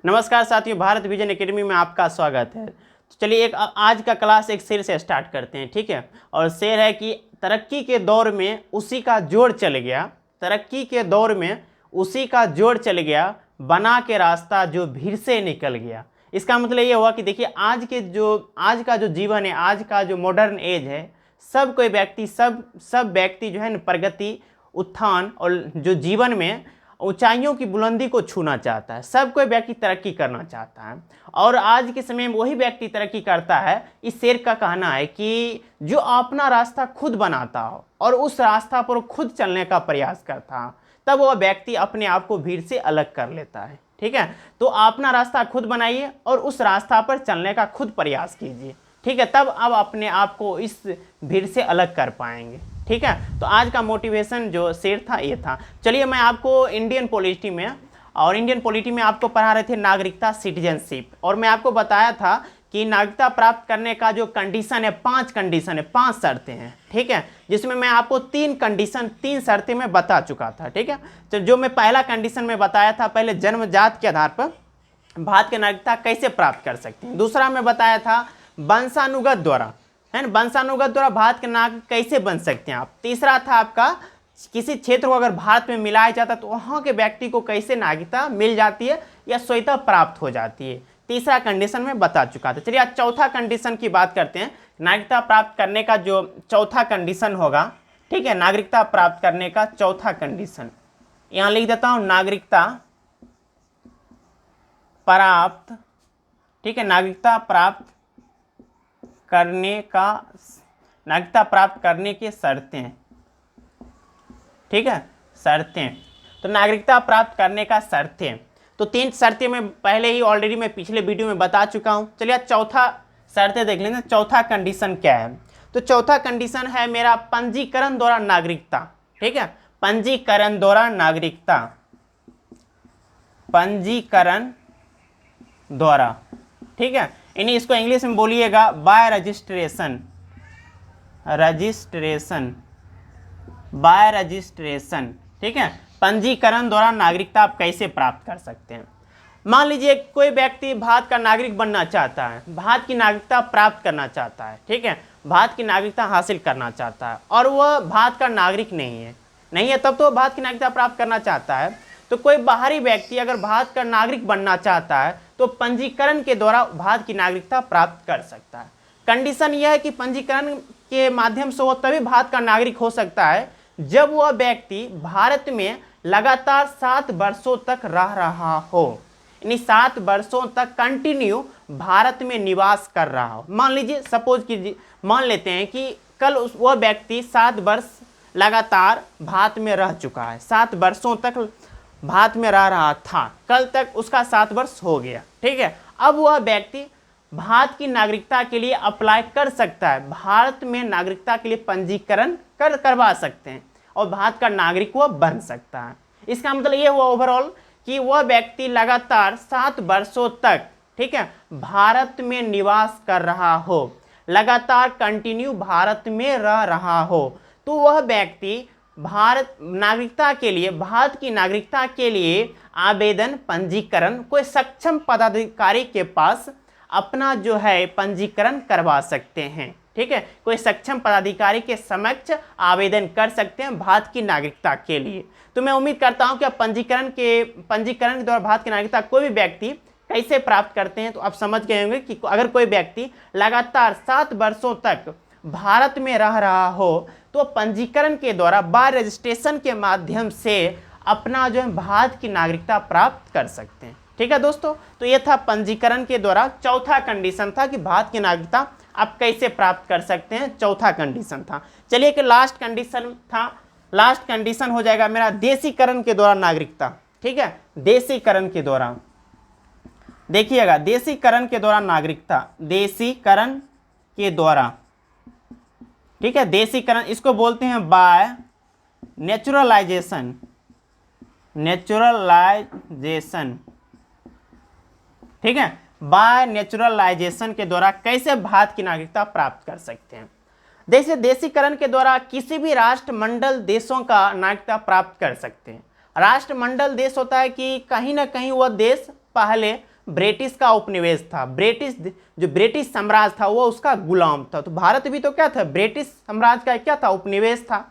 नमस्कार साथियों, Bharat vision academy में आपका स्वागत है। तो चलिए एक आज का क्लास एक शेर से स्टार्ट करते हैं, ठीक है। और शेर है कि तरक्की के दौर में उसी का जोड़ चल गया, तरक्की के दौर में उसी का जोड़ चल गया, बना के रास्ता जो भीड़ से निकल गया। इसका मतलब ये हुआ कि देखिए आज का जो जीवन है, आज का जो मॉडर्न एज है, सब कोई व्यक्ति सब व्यक्ति जो है ना प्रगति, उत्थान और जो जीवन में ऊंचाइयों की बुलंदी को छूना चाहता है। सब कोई व्यक्ति तरक्की करना चाहता है और आज के समय में वही व्यक्ति तरक्की करता है। इस शेर का कहना है कि जो अपना रास्ता खुद बनाता हो और उस रास्ता पर खुद चलने का प्रयास करता है, तब वह व्यक्ति अपने आप को भीड़ से अलग कर लेता है, ठीक है। तो अपना रास्ता खुद बनाइए और उस रास्ता पर चलने का खुद प्रयास कीजिए, ठीक है। तब अब अपने आप को इस भीड़ से अलग कर पाएंगे, ठीक है। तो आज का मोटिवेशन जो शेर था ये था। चलिए मैं आपको इंडियन पॉलिटी में आपको पढ़ा रहे थे नागरिकता, सिटीजनशिप, और मैं आपको बताया था कि नागरिकता प्राप्त करने का जो कंडीशन है, 5 कंडीशन है, 5 शर्तें हैं, ठीक है। जिसमें मैं आपको 3 शर्तें मैं बता चुका था, ठीक है। तो जो मैं पहला कंडीशन में बताया था, पहले जन्मजात के आधार पर भारत की नागरिकता कैसे प्राप्त कर सकते हैं। दूसरा मैं बताया था वंशानुगत द्वारा, है ना, वंशानुगत द्वारा भारत के नागरिक कैसे बन सकते हैं आप। तीसरा था आपका किसी क्षेत्र को अगर भारत में मिलाया जाता तो वहाँ के व्यक्ति को कैसे नागरिकता मिल जाती है या स्वतः प्राप्त हो जाती है। तीसरा कंडीशन में बता चुका था। चलिए आज चौथा कंडीशन की बात करते हैं। नागरिकता प्राप्त करने का जो चौथा कंडीशन होगा, ठीक है, नागरिकता प्राप्त करने का चौथा कंडीशन यहाँ लिख देता हूँ, नागरिकता प्राप्त, ठीक है, नागरिकता प्राप्त करने की शर्तें, ठीक है, शर्तें। तो नागरिकता प्राप्त करने का शर्तें, तो 3 शर्तें मैं पहले ही ऑलरेडी मैं पिछले वीडियो में बता चुका हूं। चलिए चौथा शर्तें देख लेंगे। चौथा कंडीशन क्या है? तो चौथा कंडीशन है मेरा पंजीकरण द्वारा नागरिकता, ठीक है, पंजीकरण द्वारा नागरिकता, पंजीकरण द्वारा, ठीक है। इन्हीं इसको इंग्लिश में बोलिएगा बाय रजिस्ट्रेशन, बाय रजिस्ट्रेशन, ठीक है। पंजीकरण द्वारा नागरिकता आप कैसे प्राप्त कर सकते हैं? मान लीजिए कोई व्यक्ति भारत का नागरिक बनना चाहता है, भारत की नागरिकता प्राप्त करना चाहता है, ठीक है, भारत की नागरिकता हासिल करना चाहता है और वह भारत का नागरिक नहीं है, तब तो भारत की नागरिकता प्राप्त करना चाहता है। तो कोई बाहरी व्यक्ति अगर भारत का नागरिक बनना चाहता है तो पंजीकरण के द्वारा भारत की नागरिकता प्राप्त कर सकता है। कंडीशन यह है कि पंजीकरण के माध्यम से वह तभी भारत का नागरिक हो सकता है जब वह व्यक्ति भारत में लगातार 7 वर्षों तक रह रहा हो, यानी 7 वर्षों तक कंटिन्यू भारत में निवास कर रहा हो। मान लीजिए सपोज कीजिए, मान लेते हैं कि कल वह व्यक्ति 7 वर्ष लगातार भारत में रह चुका है, 7 वर्षों तक भारत में रह रहा था, कल तक उसका 7 वर्ष हो गया, ठीक है। अब वह व्यक्ति भारत की नागरिकता के लिए अप्लाई कर सकता है, भारत में नागरिकता के लिए पंजीकरण करवा सकते हैं और भारत का नागरिक वह बन सकता है। इसका मतलब ये हुआ ओवरऑल कि वह व्यक्ति लगातार 7 वर्षों तक, ठीक है, भारत में निवास कर रहा हो, लगातार कंटिन्यू भारत में रह रहा हो, तो वह व्यक्ति भारत की नागरिकता के लिए आवेदन, पंजीकरण कोई सक्षम पदाधिकारी के पास अपना जो है पंजीकरण करवा सकते हैं, ठीक है। कोई सक्षम पदाधिकारी के समक्ष आवेदन कर सकते हैं भारत की नागरिकता के लिए। तो मैं उम्मीद करता हूं कि आप पंजीकरण के द्वारा भारत की नागरिकता कोई भी व्यक्ति कैसे प्राप्त करते हैं तो आप समझ गए होंगे कि अगर कोई व्यक्ति लगातार 7 वर्षों तक भारत में रह रहा हो तो पंजीकरण के द्वारा बाय रजिस्ट्रेशन के माध्यम से अपना जो है भारत की नागरिकता प्राप्त कर सकते हैं, ठीक है दोस्तों। तो ये था पंजीकरण के द्वारा, चौथा कंडीशन था कि भारत की नागरिकता आप कैसे प्राप्त कर सकते हैं, चौथा कंडीशन था। चलिए कि लास्ट कंडीशन था, लास्ट कंडीशन हो जाएगा मेरा देशीकरण के द्वारा नागरिकता, ठीक है, देशीकरण के द्वारा। देखिएगा देशीकरण के द्वारा नागरिकता, देशीकरण के द्वारा, ठीक है, देशीकरण इसको बोलते हैं बाय नेचुरलाइजेशन, ठीक है, बाय नेचुरलाइजेशन के द्वारा कैसे भारत की नागरिकता प्राप्त कर सकते हैं। जैसे देशीकरण के द्वारा किसी भी राष्ट्रमंडल देशों का नागरिकता प्राप्त कर सकते हैं। राष्ट्रमंडल देश होता है कि कहीं ना कहीं वह देश पहले ब्रिटिश का उपनिवेश था, जो ब्रिटिश साम्राज्य था वो उसका गुलाम था। तो भारत भी तो क्या था, ब्रिटिश साम्राज्य का क्या था, उपनिवेश था।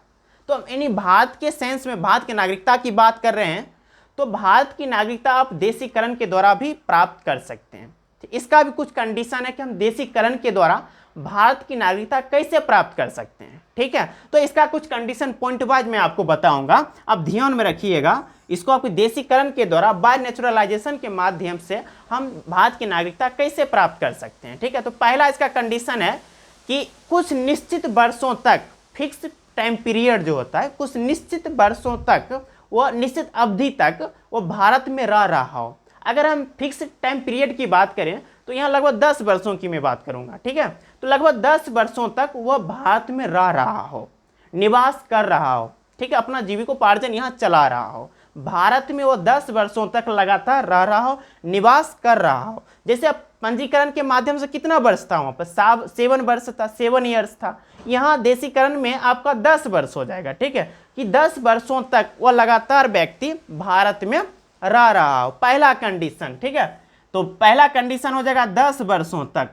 तो हम इन्हीं भारत के सेंस में भारत की नागरिकता की बात कर रहे हैं। तो भारत की नागरिकता आप देशीकरण के द्वारा भी प्राप्त कर सकते हैं। इसका भी कुछ कंडीशन है कि हम देशीकरण के द्वारा भारत की नागरिकता कैसे प्राप्त कर सकते हैं। ठीक है, तो इसका कुछ कंडीशन पॉइंट वाइज मैं आपको बताऊंगा, आप ध्यान में रखिएगा। इसको आपको देशीकरण के द्वारा बाय नेचुरलाइजेशन के माध्यम से हम भारत की नागरिकता कैसे प्राप्त कर सकते हैं। ठीक है, तो पहला इसका कंडीशन है कि कुछ निश्चित वर्षों तक, फिक्स टाइम पीरियड जो होता है, कुछ निश्चित वर्षों तक, वह निश्चित अवधि तक वो भारत में रह रहा हो। अगर हम फिक्स टाइम पीरियड की बात करें तो यहाँ लगभग 10 वर्षों की मैं बात करूंगा। ठीक है, तो लगभग 10 वर्षों तक वह भारत में रह रहा हो, निवास कर रहा हो। ठीक है, अपना जीविकोपार्जन यहाँ चला रहा हो, भारत में वो 10 वर्षों तक लगातार रह रहा हो, निवास कर रहा हो। जैसे अब पंजीकरण के माध्यम से कितना वर्ष था, वहाँ पर 7 वर्ष था, 7 ईयर्स था। यहाँ देशीकरण में आपका 10 वर्ष हो जाएगा। ठीक है, कि 10 वर्षों तक वह लगातार व्यक्ति भारत में रह रहा हो, पहला कंडीशन। ठीक है, तो पहला कंडीशन हो जाएगा 10 वर्षों तक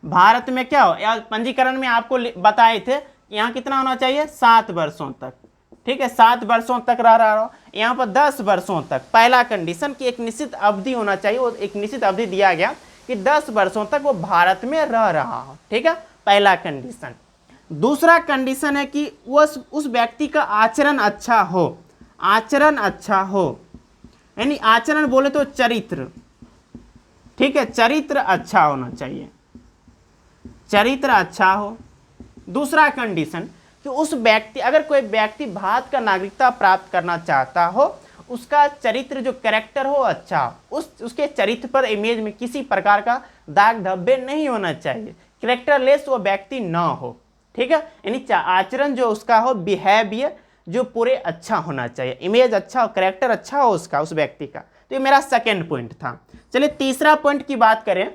भारत में क्या हो, या पंजीकरण में आपको बताए थे यहाँ कितना होना चाहिए, 7 वर्षों तक। ठीक है, 7 वर्षों तक रह रहा हो, यहाँ पर 10 वर्षों तक। पहला कंडीशन कि एक निश्चित अवधि होना चाहिए, वो एक निश्चित अवधि दिया गया कि 10 वर्षों तक वो भारत में रह रहा हो। ठीक है, पहला कंडीशन। दूसरा कंडीशन है कि उस व्यक्ति का आचरण अच्छा हो, आचरण अच्छा हो, यानी आचरण बोले तो चरित्र। ठीक है, चरित्र अच्छा होना चाहिए, चरित्र अच्छा हो। दूसरा कंडीशन कि उस व्यक्ति, अगर कोई व्यक्ति भारत का नागरिकता प्राप्त करना चाहता हो, उसका चरित्र जो कैरेक्टर हो अच्छा, उसके चरित्र पर इमेज में किसी प्रकार का दाग धब्बे नहीं होना चाहिए, कैरेक्टरलेस वो व्यक्ति ना हो। ठीक है, यानी आचरण जो उसका हो, बिहेवियर जो पूरे अच्छा होना चाहिए, इमेज अच्छा हो, कैरेक्टर अच्छा हो उसका, उस व्यक्ति का। तो ये मेरा सेकेंड पॉइंट था। चलिए तीसरा पॉइंट की बात करें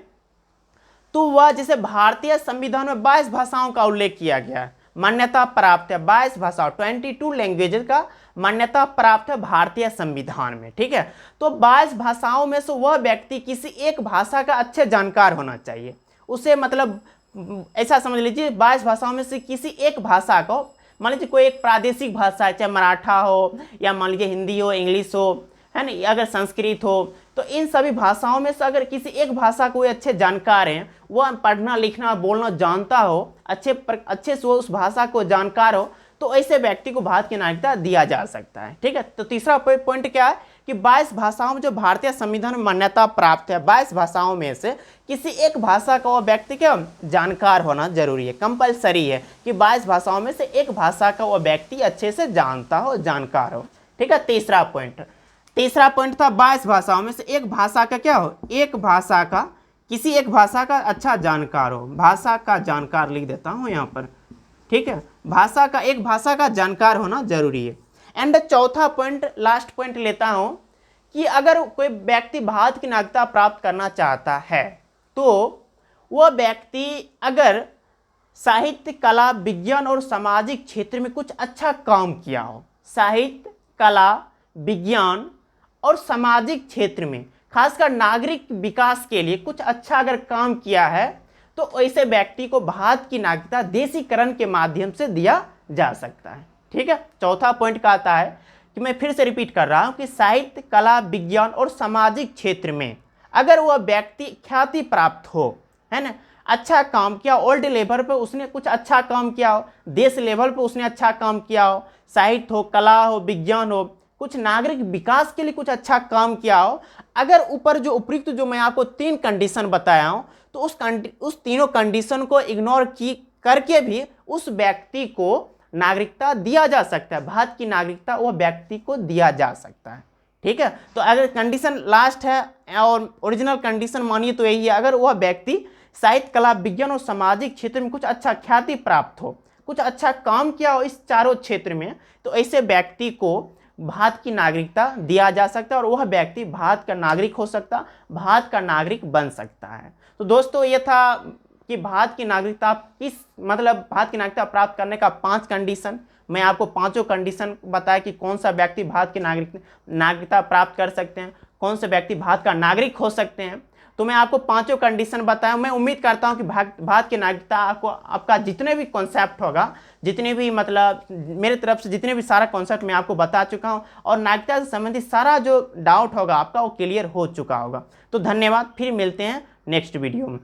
तो वह, जैसे भारतीय संविधान में 22 भाषाओं का उल्लेख किया गया है, मान्यता प्राप्त है 22 भाषाओं, 22 लैंग्वेजेस का मान्यता प्राप्त है भारतीय संविधान में। ठीक है, तो 22 भाषाओं में से वह व्यक्ति किसी एक भाषा का अच्छे जानकार होना चाहिए। उसे मतलब ऐसा समझ लीजिए 22 भाषाओं में से किसी एक भाषा को, मान लीजिए कोई एक प्रादेशिक भाषा है, चाहे मराठा हो या मान लीजिए हिंदी हो, इंग्लिश हो, है ना, अगर संस्कृत हो, तो इन सभी भाषाओं में से अगर किसी एक भाषा को अच्छे जानकार हैं, वह पढ़ना लिखना बोलना जानता हो, अच्छे से वो उस भाषा को जानकार हो, तो ऐसे व्यक्ति को भारत की नागरिकता दिया जा सकता है। ठीक है, तो तीसरा पॉइंट क्या है कि 22 भाषाओं में जो भारतीय संविधान में मान्यता प्राप्त है, 22 भाषाओं में से किसी एक भाषा का वो व्यक्ति क्या जानकार होना जरूरी है, कंपलसरी है कि 22 भाषाओं में से एक भाषा का वो व्यक्ति अच्छे से जानता हो, जानकार हो। ठीक है, तीसरा पॉइंट था 22 भाषाओं में से एक भाषा का क्या हो, एक भाषा का, किसी एक भाषा का अच्छा जानकार हो, भाषा का जानकार लिख देता हूं यहाँ पर। ठीक है, एक भाषा का जानकार होना जरूरी है। एंड चौथा पॉइंट, लास्ट पॉइंट लेता हूं कि अगर कोई व्यक्ति भारत की नागरिकता प्राप्त करना चाहता है तो वह व्यक्ति अगर साहित्य, कला, विज्ञान और सामाजिक क्षेत्र में कुछ अच्छा काम किया हो, साहित्य, कला, विज्ञान और सामाजिक क्षेत्र में खासकर नागरिक विकास के लिए कुछ अच्छा अगर काम किया है, तो ऐसे व्यक्ति को भारत की नागरिकता देशीकरण के माध्यम से दिया जा सकता है। ठीक है, चौथा पॉइंट का आता है कि मैं फिर से रिपीट कर रहा हूं कि साहित्य, कला, विज्ञान और सामाजिक क्षेत्र में अगर वह व्यक्ति ख्याति प्राप्त हो, है ना, अच्छा काम किया, ओल्ड लेवल पर उसने कुछ अच्छा काम किया हो, देश लेवल पर उसने अच्छा काम किया हो, साहित्य हो, कला हो, विज्ञान हो, कुछ नागरिक विकास के लिए कुछ अच्छा काम किया हो, अगर ऊपर जो उपयुक्त जो मैं आपको 3 कंडीशन बताया हूं, तो उस तीनों कंडीशन को इग्नोर करके भी उस व्यक्ति को नागरिकता दिया जा सकता है, भारत की नागरिकता वह व्यक्ति को दिया जा सकता है। ठीक है, तो अगर कंडीशन लास्ट है और ओरिजिनल कंडीशन मानिए तो यही है, अगर वह व्यक्ति साहित्य, कला, विज्ञान और सामाजिक क्षेत्र में कुछ अच्छा ख्याति प्राप्त हो, कुछ अच्छा काम किया हो इस चारों क्षेत्र में, तो ऐसे व्यक्ति को भारत की नागरिकता दिया जा सकता है और वह व्यक्ति भारत का नागरिक हो सकता, भारत का नागरिक बन सकता है। तो दोस्तों ये था कि भारत की नागरिकता भारत की नागरिकता प्राप्त करने का 5 कंडीशन, मैं आपको 5 कंडीशन बताया कि कौन सा व्यक्ति भारत की नागरिकता प्राप्त कर सकते हैं, कौन से व्यक्ति भारत का नागरिक हो सकते हैं। तो मैं आपको पांचों कंडीशन बताया। मैं उम्मीद करता हूं कि भारत की नागरिकता आपको आपका जितने भी कॉन्सेप्ट होगा, जितने भी मतलब मेरे तरफ से जितने भी सारा कॉन्सेप्ट मैं आपको बता चुका हूं, और नागरिकता से संबंधित सारा जो डाउट होगा आपका वो क्लियर हो चुका होगा। तो धन्यवाद, फिर मिलते हैं नेक्स्ट वीडियो में।